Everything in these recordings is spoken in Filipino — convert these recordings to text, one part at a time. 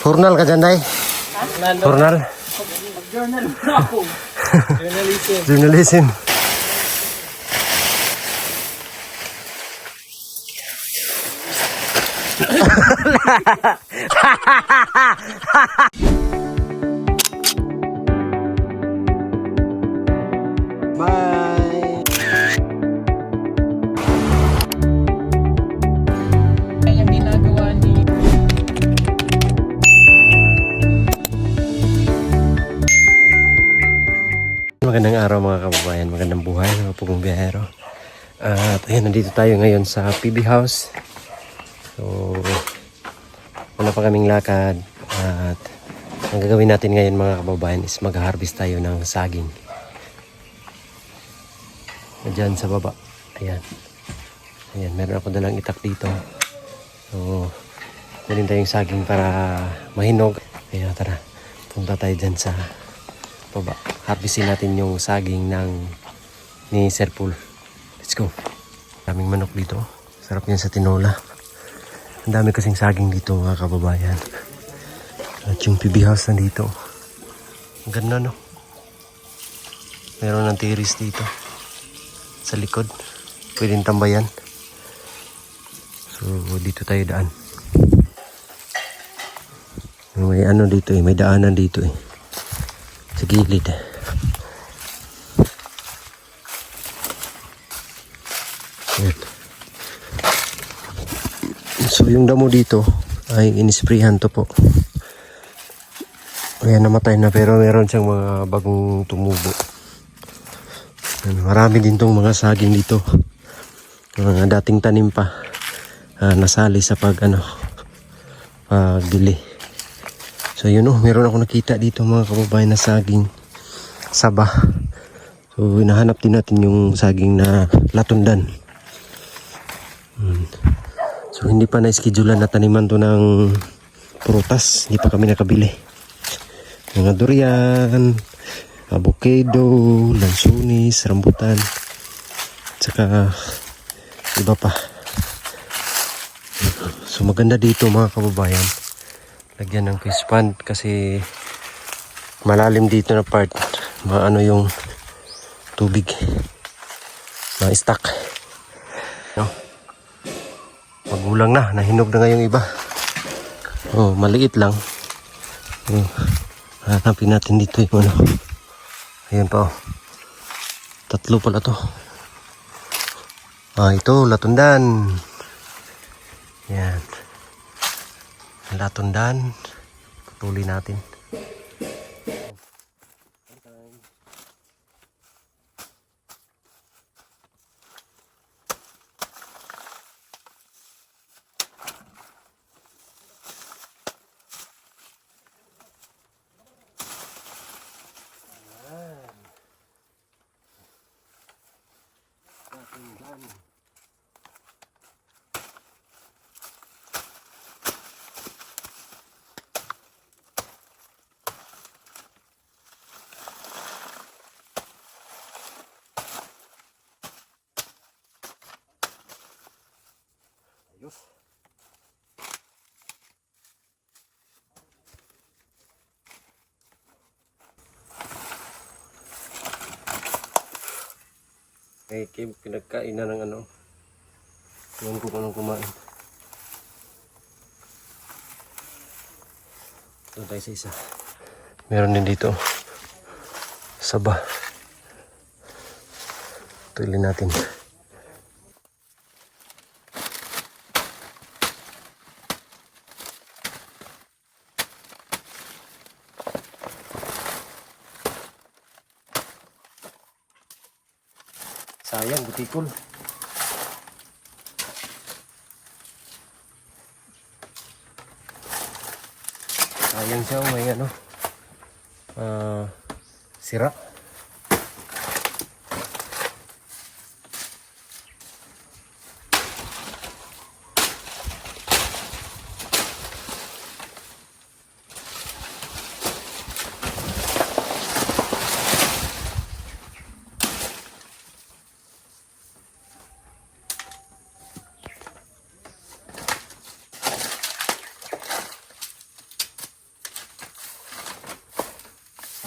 Journal ka dyan, Day? Journal? Journal mo ako. Journalism. Journalism. Bye. Ang ginagawa ni Magandang araw mga kababayan, magandang buhay mga pugong biyahero. At ayan, nandito tayo ngayon sa PB House. So, wala pa kaming lakad. At ang gagawin natin ngayon mga kababayan is mag-harvest tayo ng saging. Diyan sa baba. Ayan. Ayan, meron ako dalang itak dito. So, meron tayong saging para mahinog. Kaya tara, punta tayo dyan sa baba. Harvestin natin yung saging ni Sir Paul. Let's go. Daming manok dito. Sarap yan sa tinola. Ang dami kasing saging dito mga kababayan. At yung PB house nandito. Ang ganda, no? Meron ng tiris dito sa likod. Pwedeng tambayan. So dito tayo daan. May ano dito may daanan dito sa gilid. Ayan. So yung damo dito ay inisprehan to po. Ayan, namatay na pero meron siyang mga bagong tumubo. Ayan, marami din tong mga saging dito. Mga dating tanim pa. Nasali sa pagbili. So yun meron ako nakita dito mga kababayan na saging saba. So hinahanap din natin yung saging na latundan. So hindi pa na-schedulean na taniman to ng prutas. Hindi pa kami nakabili. Mga durian, avocado, lansunis, rambutan, tsaka iba pa. So maganda dito mga kababayan. Lagyan ng fish pond kasi malalim dito na part. Maano yung tubig. Ma-stuck. No? Magulang na. Nahinog na ngayong iba. Oh, maliit lang. Oh, hanapin natin dito yung ano. Ayan pa oh. Tatlo pala to. Ito, latundan. Yan. Latundan. Putuli natin. Ayos. Kim, pinagkain na ng ano. Tingnan ko kung anong kumain. Ito tayo sa isa. Meron din dito. Saba. Tuloy natin. Sayang, butikol. Sayang siya, may ano. Sira.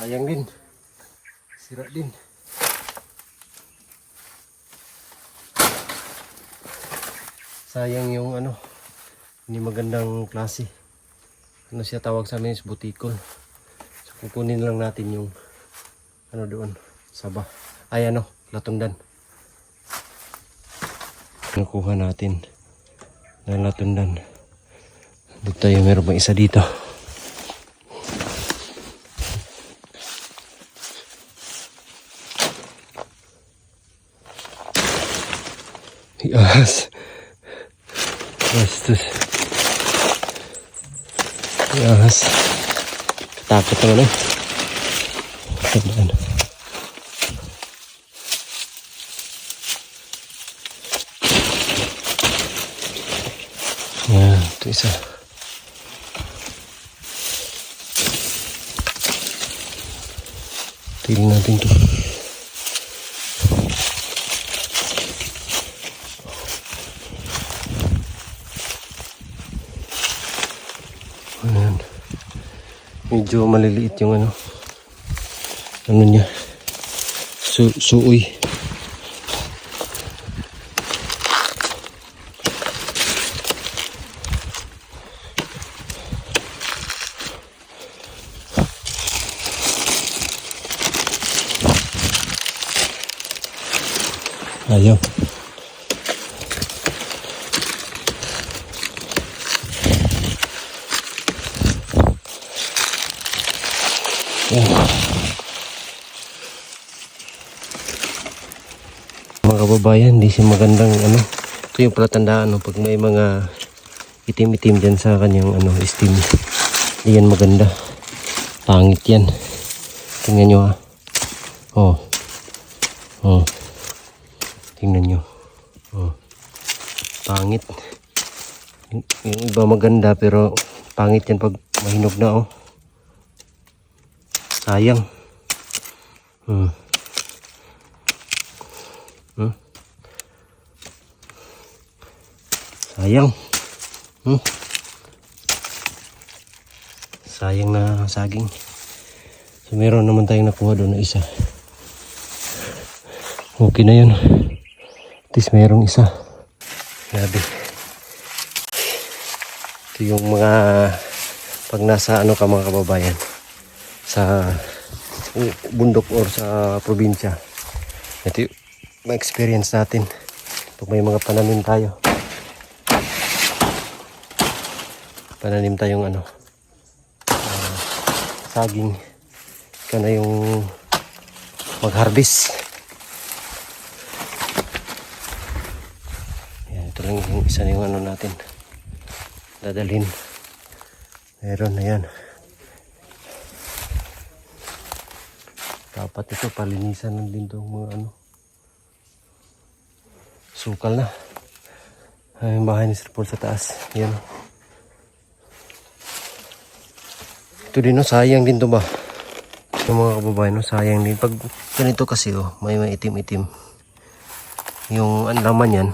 Sayang din. Sira din. Sayang yung ano, hindi magandang klase. Ano siya tawag sa amin is butikol. So kukunin lang natin yung ano doon, saba. Ay ano, latundan. Nakuha natin ng latundan. Dito tayo, meron pang isa dito. Yes. Bastos. Yes. Takot naman eh. Tandaan. Yan, ito isa. Tingnan natin ito. Ayan. Medyo maliliit yung ano niya, suoy. Ayaw. Mga kababayan, hindi siya magandang ano. Ito yung palatandaan, no, pag may mga itim-itim dyan sa kanyang ano, steam. Hindi yan maganda. Pangit yan. Tingnan nyo ha. Oh. Oh. Tingnan nyo. Oh. Pangit. Yung iba maganda pero pangit yan pag mahinog na oh. Sayang. Sayang. Sayang na saging. So meron naman tayong nakuha doon na isa. Okay na yun. At least mayroong isa. Grabe. Ito yung mga pag nasa ano ka mga kababayan sa bundok or sa probinsya. Ito yung ma-experience natin pag may mga pananim tayo. Pananim tayong ano saging. Ika na yung mag-harvest. Yan, ito lang yung isa na yung ano natin dadalhin. Meron na yan. Dapat ito palinisan lang din itong mga ano sukal na. Ay, yung bahay ni Sir Paul sa taas. Yan. Ito din no, sayang din to ba? Yung mga kababayan no, sayang din. Pag ganito kasi oh, may itim-itim. Yung ang laman yan,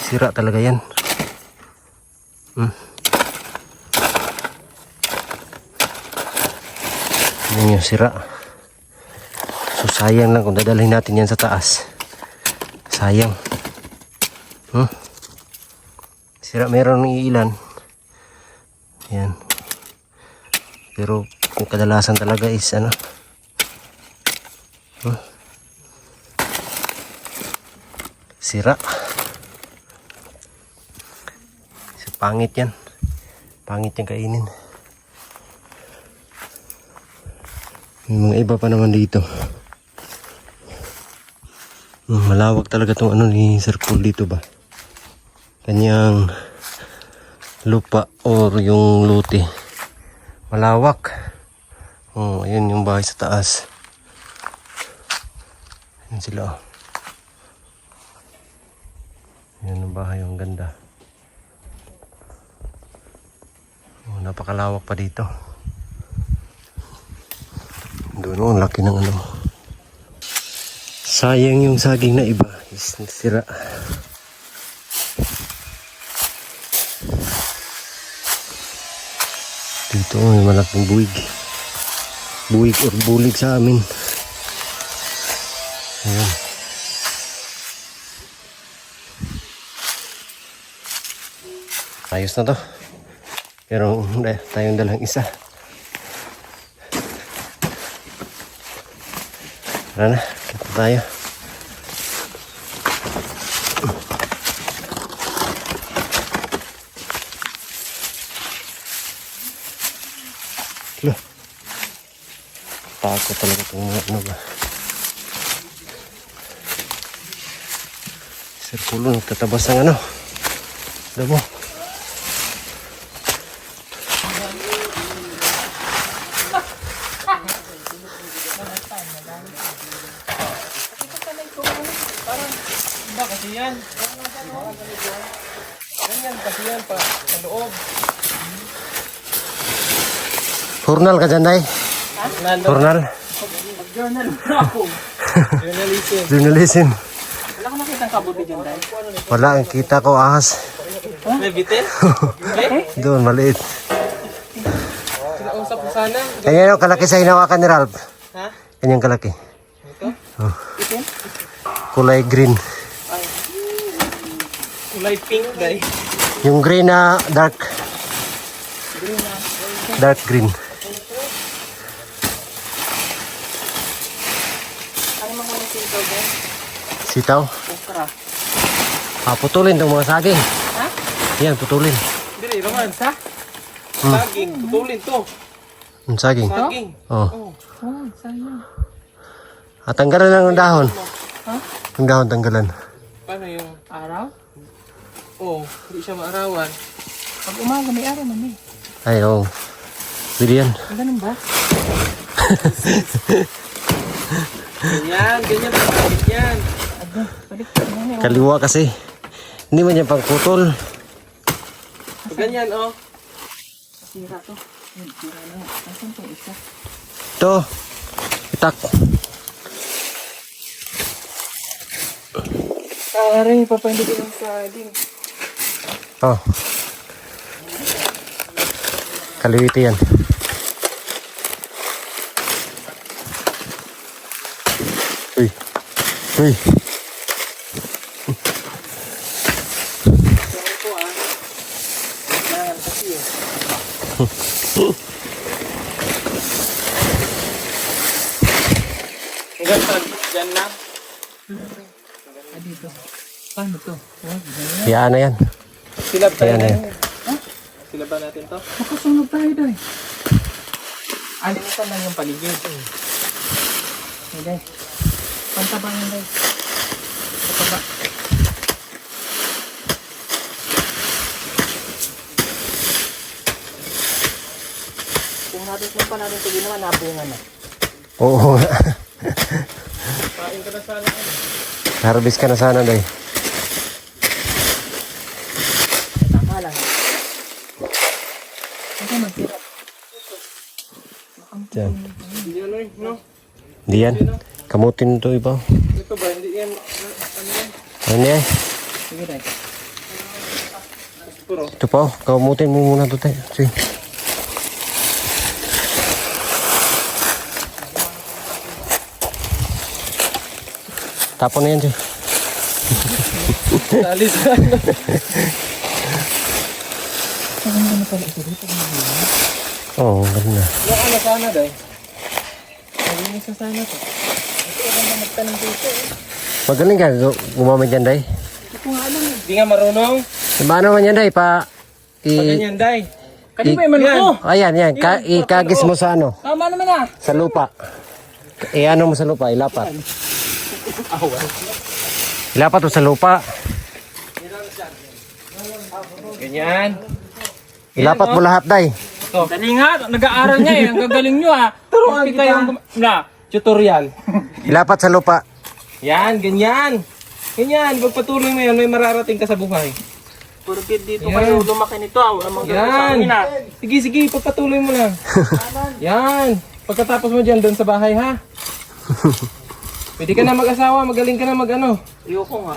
sira talaga yan. Yan yung sira. So sayang lang kung dadalhin natin yan sa taas. Sayang. Sira meron ng ilan. Yan. Pero kung kadalasan talaga is ano. Sira. So, pangit yan. Pangit yung kainin. May mga iba pa naman dito. Malawak talaga tong ano ni Sir Paul dito ba. Kanyang lupa or yung lote. Malawak. Oh, ayun yung bahay sa taas. Ayun sila. Ayun ang bahay, ang ganda. Oh, napakalawak pa dito. Doon ang laki ng ano. Sayang yung saging na iba is sira. Dito may malaking buwig. buwig or bulig sa amin. Ayan. Ayos na to. Pero tayong dalang isa. Tara na, kita tayo. Loh. Takot talaga itong ano ba. Sirkulo, nagtatabas ng ano. Damo. Ba kasi yan? Ganyan kasi yan pa sa loob. Hurnal ka dyan, Day? Hurnal? Mag-journal mo ako. Journalism. Journalism. Wala ko nakita ang kabuti dyan, Day. Wala, ang kita ko ahas. May bitin? Doon, maliit. Kinausap mo sana. Kanya yung kalaki sa hinawakan ni Ralph. Ha? Kanyang kalaki. Ito? Oh. Bitin? Kulay green. Ay. Kulay pink, Day. Yung green na dark. Dark green. Ano mga sitaw din? Sitaw. Okra. Putulin itong mga saging. Ha? Yan, putulin. Dili, romance, ha? Saging, putulin to. Yung saging. Saging. Oh. Oh, sayang. At tanggalan lang ng dahon. Ha? Yung dahon tanggalan. Paano yung araw? Oo, hindi siya maarawan. Pag umaga may araw man eh. Ay, oo. Pwede yan. Ganun ba? ganyan ba? Ganyan. Balik ka yan eh. Kaliwa kasi. Hindi man yan pang putol. Pag ganyan, oh. Sira to. Sira na. Nasaan to isa? Ito. Itak. Rin, papahindi ko ng saging. Oh. Kaliwiti yan. Uy. Uy. Sorry po ah. Kailangan kasi eh. Hanggang sa dyan na. Dito. Paano to? Yan na yan. Silab tayo Ayan, na ayan. yun. Ha? Silab ba natin to? Makasunog tayo doy. Alinisan lang yung paligid. Hindi. Pantaba yan doy. Pantaba. Kung natin pa natin ito ginawa, nabungan na. Oo. Pain ka na sana. Harvest ka na sana, Day. Tama lang. Ito magtira. Diyan. Hindi ano eh, no? Hindi yan. Kamutin to iba. Ito ba, hindi yan, ano yan? Ano yan? Sige tayo. Puro. Ito pa. Kamutin mo muna to, Tay. Sige. Tapon na yan, Tay. Alis na. Maganda na pala ito dito. Oo, ganda. Yung ano sana daw? Malinis na sana to. Ito, maganda magtanong dito eh. Magaling ka gumamit yan, Day. Hindi ko nga alam eh. Hindi nga marunong. Paano man yan, Day? Pag ganyan, day. Kanina ba yung Ano? manok ko? Ayan, yan. Ikagis mo sa ano? Tama naman ah. Sa lupa. Ano mo sa lupa? Ilapat. Ilapat mo sa lupa. Ganyan. Ilapat mo lahat, Day. Oh. Dali nga, nag-aaral niya eh. Ang gagaling nyo ah. Turuan kita yung tutorial. Ilapat sa lupa. Yan, ganyan. Ganyan, pagpatuloy mo yan, may mararating ka sa buhay. Porkit dito Yan. kayo lumaki nito. Walang mga sa Yan. amin ah. Sige, sige, pagpatuloy mo lang. Yan. Pagkatapos mo dyan, doon sa bahay ha. Pwede ka na mag-asawa, magaling ka na mag-ano. Ayoko nga.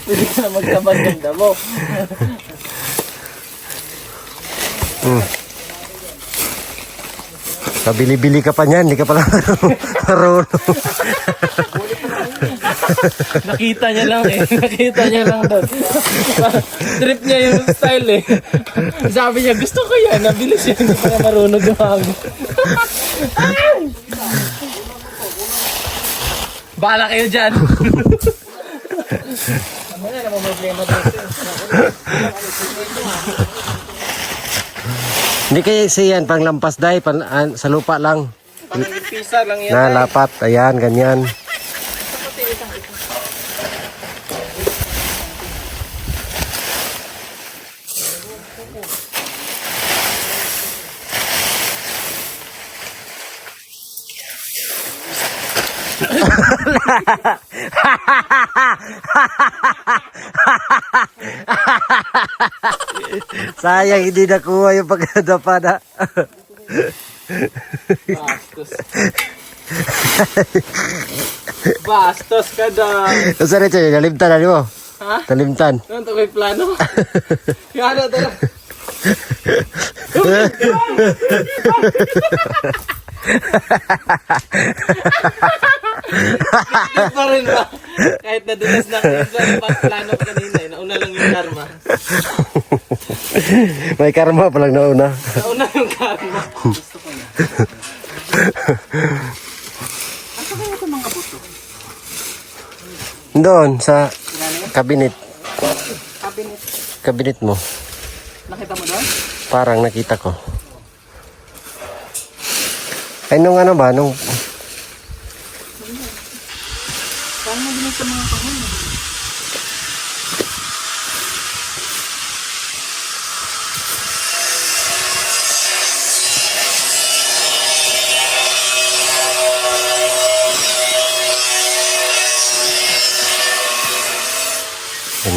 Pwede ka na magtabad ng damo. Pabili-bili ka pa niyan, hindi ka pala marunong. Nakita niya lang eh. Nakita niya lang doon. Trip niya yung style eh. Sabi niya, gusto ko yan. Nabili siya. Hindi pa marunong gumamit. Bahala kayo dyan. Ano na naman problema dito. Hindi kaya siyan, pang lampas day, sa lupa lang. Pisa lang yan. Nalapat, ayan, ganyan. Sayang hindi nakuha yung pagkadapa na. Bastos. Bastos ka daw. Saan ito yun? Nalimtan na mo? Ha? Nalimtan. Ano ito may plano? Kaya na ito. Pa rin ba? Kahit nadulas na kayo sa plano pa kanina. Nauna lang yung karma. May karma palang nauna. Nauna yung karma. Gusto ko na. Asa kaya ito mga buto? Doon sa kabinet. Cabinet. Kabinet mo. Nakita mo doon? Parang nakita ko. Ay nung ano ba? Nung Paano mo din sa mga kahon?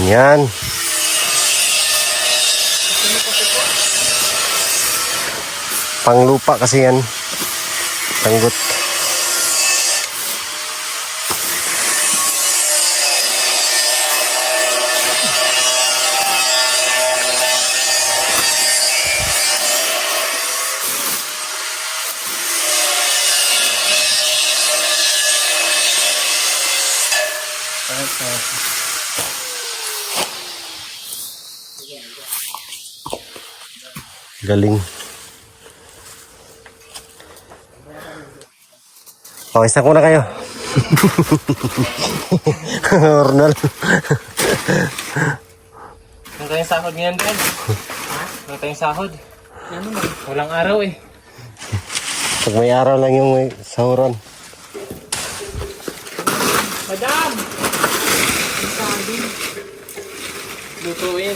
ganyan. Panglupa kasi yan. Tanggot. Galing. Okay, start muna kayo. Ornal. Ano tayong sahod ngayon, Ben? Ha? Ano tayong sahod? Ano man? Walang araw eh. Pag may araw lang yung may sahuran. Madam! Lutuin.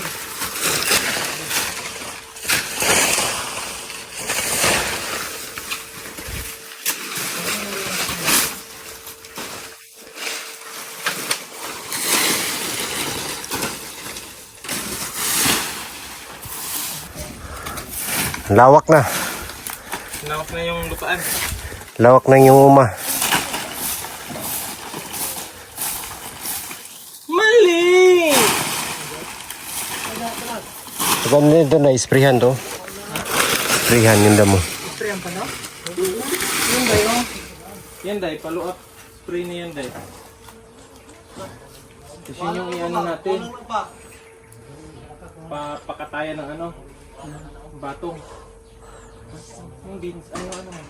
Lawak na. Lawak na yung lupaan. Lawak na yung uma. Mali! Diba nito na isprihan to? Isprihan yung damo. Spray ang pano? Yan day, oh. Yan day, paluap. Spray na yan day. Kasi yung iano natin. Pakatayan ng ano? Batong. Yung beans, ano mo?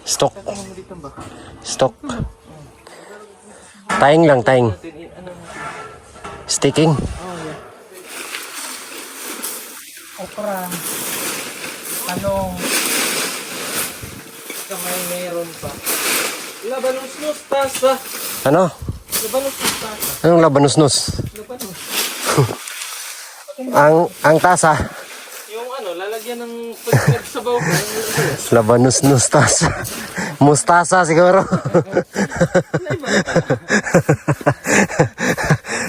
Stock. Ano mo dito ba? Stock. Taing lang, taing. Ano mo? Sticking. Oh, yeah. Okra. Talong. Kamay meron pa. Labanos mustasa. Ano? Labanos mustasa. Anong labanus-nus? Labanos. Ang tasa. Yung ano, lalagyan ng pagkagsabaw ko. Labanus-nus tasa. Mustasa siguro.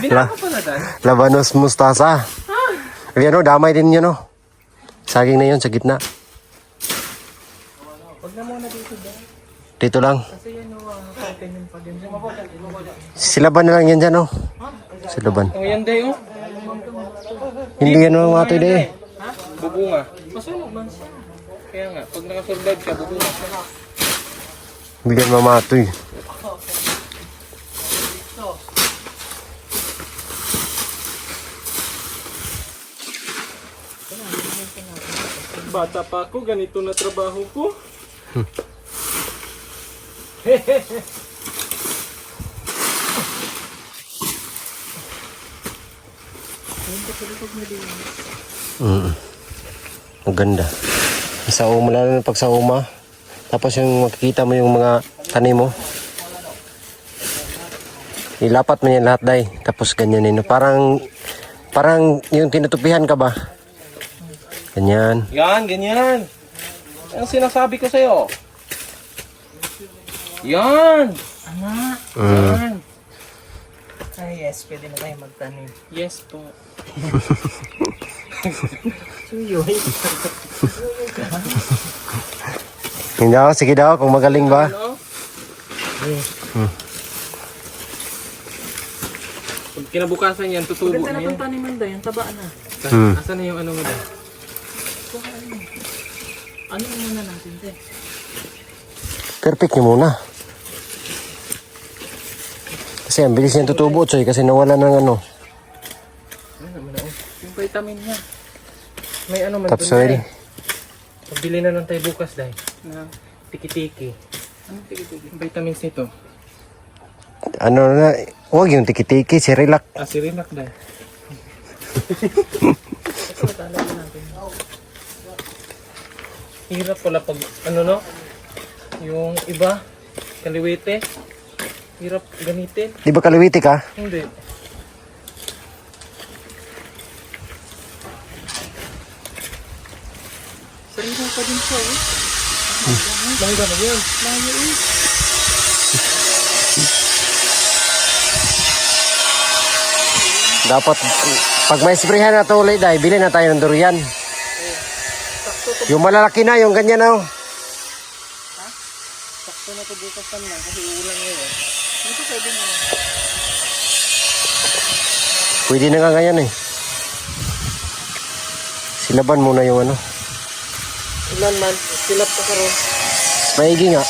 Binaka pala dan. Labanus mustasa. Yan o, damay din yun o. Saging na yun sa gitna. Huwag na muna dito ba? Dito lang. Kasi yan o, kaitin yung pag-ganyan. Silaban na lang yan dyan o. Silaban. O yan day o. Hindi yan mga matoy de. Ha? Bubunga. Masunog man siya. Kaya nga, pag nakasurvive ka, bubunas ka na. Bigyan mamatoy. Bata pa ako, ganito na trabaho ko. Maganda. Sa uma, lalo na pag sa uma. Tapos yung makikita mo yung mga tanim mo. Ilapat mo yan lahat, day. Tapos ganyan no. Parang yung tinutupihan ka ba? Ganyan. Yan, ganyan. Ang sinasabi ko sa'yo. Yan. Ama. Yan. Ay, yes, pwede na tayo magtanim. Yes po. Suyoy. Hindi ako, sige daw, kung magaling ba. Ano? Pag kinabukasan yan, tutubo Maganda na na yan. itong taniman daw, yung taba na. Asan na yung ano mo dyan? Ano yung muna natin, te? Perfect nyo muna. Kasi ang bilis niyan tutubo, Choy, kasi nawala ng ano. Ano naman ako? Yung vitamin niya. May ano man Topsoil. dun, Day. Pagbili na lang tayo bukas, Day. Na tiki-tiki. Anong tigil-tigil? Vitamins nito. Ano na, huwag yung tiki-tiki, si relax. Ah, si Rimac, Day. Ito, talaga natin. Hirap pala pag, ano no? Yung iba, kaliwete. Hirap gamitin. Di ba kaliwiti ka? Hindi. Sarili pa din siya, eh. Lahi ka na yan. Layo, eh. Dapat, pag may sprayhan na tuloy, day, bilhin na tayo ng durian. Yung malalaki na, yung ganyan na. Sakto na ito bukas pa naman kasi uulan ngayon. Dito pwede na. Pwede na nga ganyan eh. Silaban muna yung ano. Ilan man, silap ka karon. Maigi nga.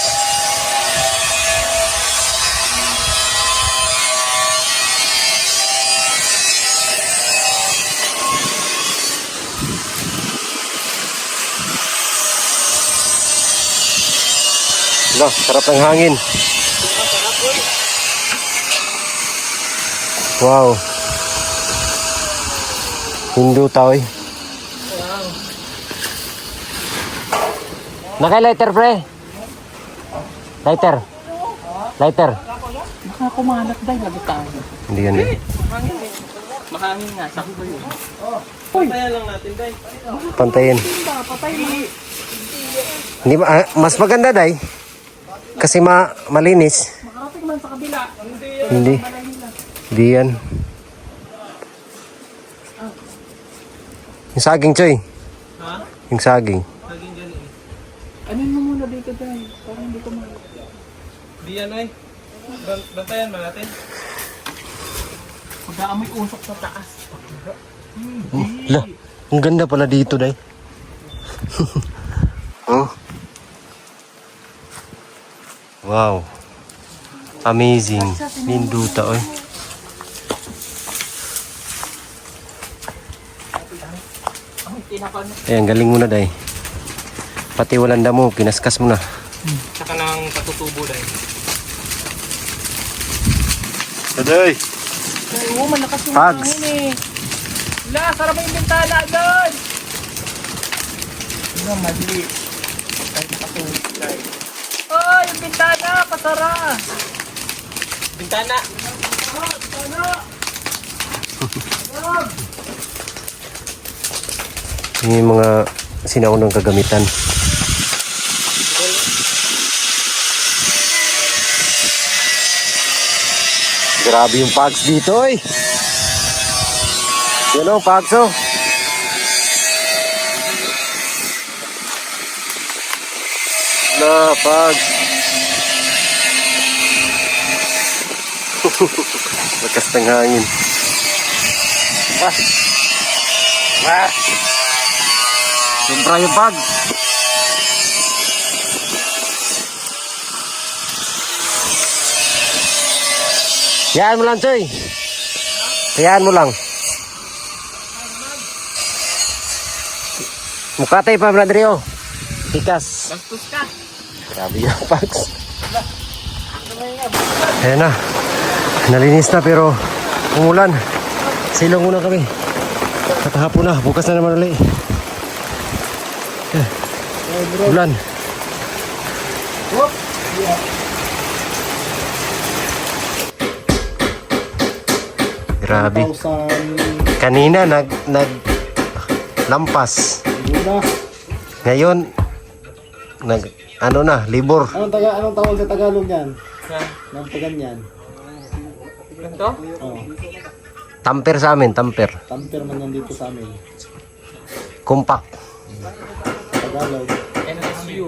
No, sarap ng hangin. Wow. Hindu tao eh. Naka-lighter, pre. Lighter. Lighter. Baka kumalat daw, lagot tayo. Hindi yan eh. Mahangin eh. Mahangin nga, sakto yun. Pantayan lang natin, Day. Pantayin. Patay mo. Hindi, mas maganda, day. Kasi malinis. Makarating man sa kabila. Hindi. Hindi yan. Yung saging, Choy. Ha? Yung saging. Laging dyan eh. Ano mo muna dito dahil? Parang hindi ko malat. Di ano eh. Bantayan ba natin? Mag-aamoy usok sa taas. La, ang ganda pala dito, day. Oh. Wow. Amazing. Linduta, oy. Ayan, galing mo na, day. Pati walang damo, kinaskas mo na. Tsaka nang katutubo, Day. Day! Oo, malakas yung Pags. hangin eh. Wala, sarap yung bintana doon. Ano, mali. Ay, nakasulit tayo. Oh, yung bintana, pasara. Bintana! Yung mga sinaunang kagamitan. Grabe yung pags dito, eh. Yan o, pags o. Na, pags. Lakas ng hangin. Ah! Ah! Sobra yung pags. Hayaan mo lang, Choy. Hayaan mo lang. Mukatay pa, Bradrio. Tikas. Bastos ka. Grabe yung Pax. Ayan na. Nalinis na pero umulan. Silong muna kami. At hapon na. Bukas na naman ulit. Ulan. Grabe. Kanina lampas. Ngayon ano na, libor. Anong tawag sa Tagalog yan? Nang ganyan. Ganito? Oh, Tamper sa amin, tamper. tamper man yan dito sa amin. Compact. Tagalog. NSU.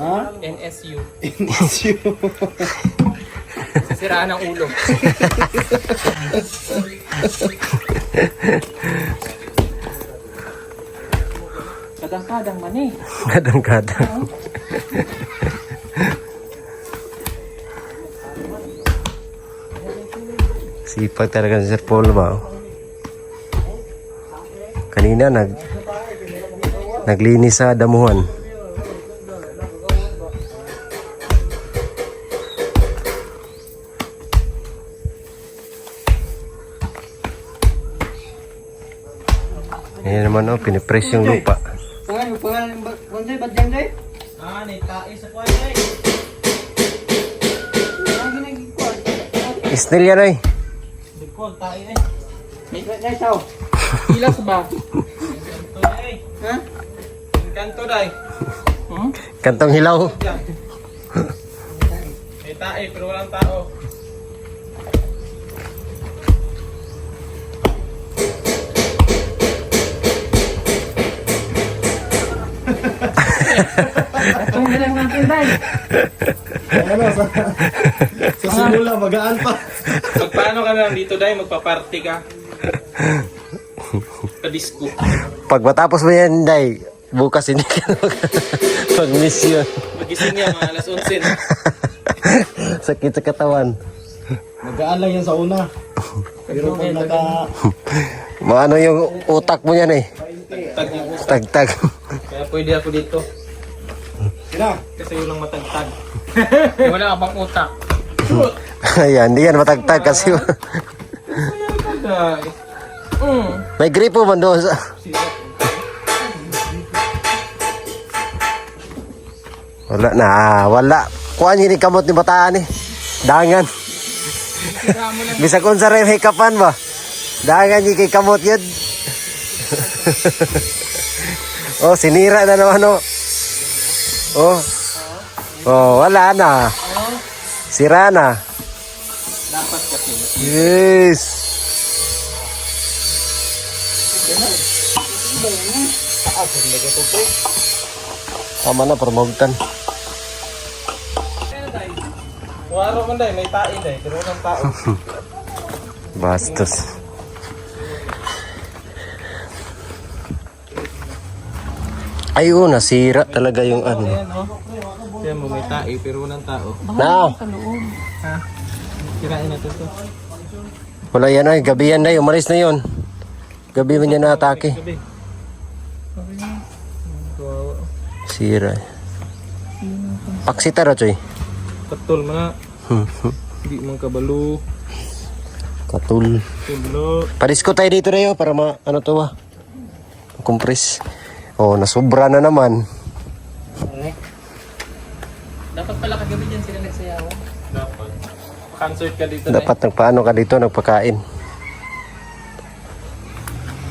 Ha? NSU. NSU. Siraan ng ulo. Kadang-kadang man eh. Kadang-kadang. Sipag talaga si Sir Paul ba? Kanina naglinis sa damuhan. Ayan naman pinipress yung lupa. Pangalan ba? Bonjoy, ba't yan, Joy? Naitai sa kwan eh. Isnil yan ay. Dikol, tai eh. Naisaw. Ilas ba? Ha? Kanto day. Kantong hilaw. May tai pero walang tao. Ang galang natin, Day. Ano, sa simula, magaan pa. Magpaano ka lang dito day? Magpa-party ka. Pa-disco. Pag matapos mo yan, Day, bukas hindi ka mag-miss yun. Magising niya mga alas 11 na. Sakit sa katawan. Magaan lang yan sa una. Pero pag Maano yung utak mo yan eh. Tag yung utak. Tagtag. Kaya pwede ako dito. Sina? Kasi yun lang matagtag. Wala ka bang utak? Ayan, hindi yan matagtag kasi Day. may gripo man doon sa... Wala na, wala. Kuha niyo ni kamot ni bataan eh. Dangan. Bisa kung sa rin hikapan ba? Dangan niyo kay kamot yun. Oh, sinira na naman oh. Oh. Oh, wala na. Sira na. Dapat kasi. Yes. Tama na, permogtan. Waro man day, may tai day. Pero walang tao. Bastos. Ayun, nasira talaga yung ano. Ayan o. Ayan mo, may tai pero walang tao. Na, Ha? Kirain natin to. wala yan ay. Gabi yan na, umalis na yun. Gabi man yan na-atake. Sabi. Kawawa. Sira. Paksita ra, Choy. Katul mga. Hindi mong kabalo. Katul. Tulo. Parisko tayo dito na yun para ano to ba? Compress. Oh, nasobra na naman. Dapat pala kagabi dyan sila nagsayaw. Dapat. Concert ka dito Dapat nagpaano ka dito, nagpakain.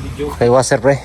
Video. Kay Wasser, pre.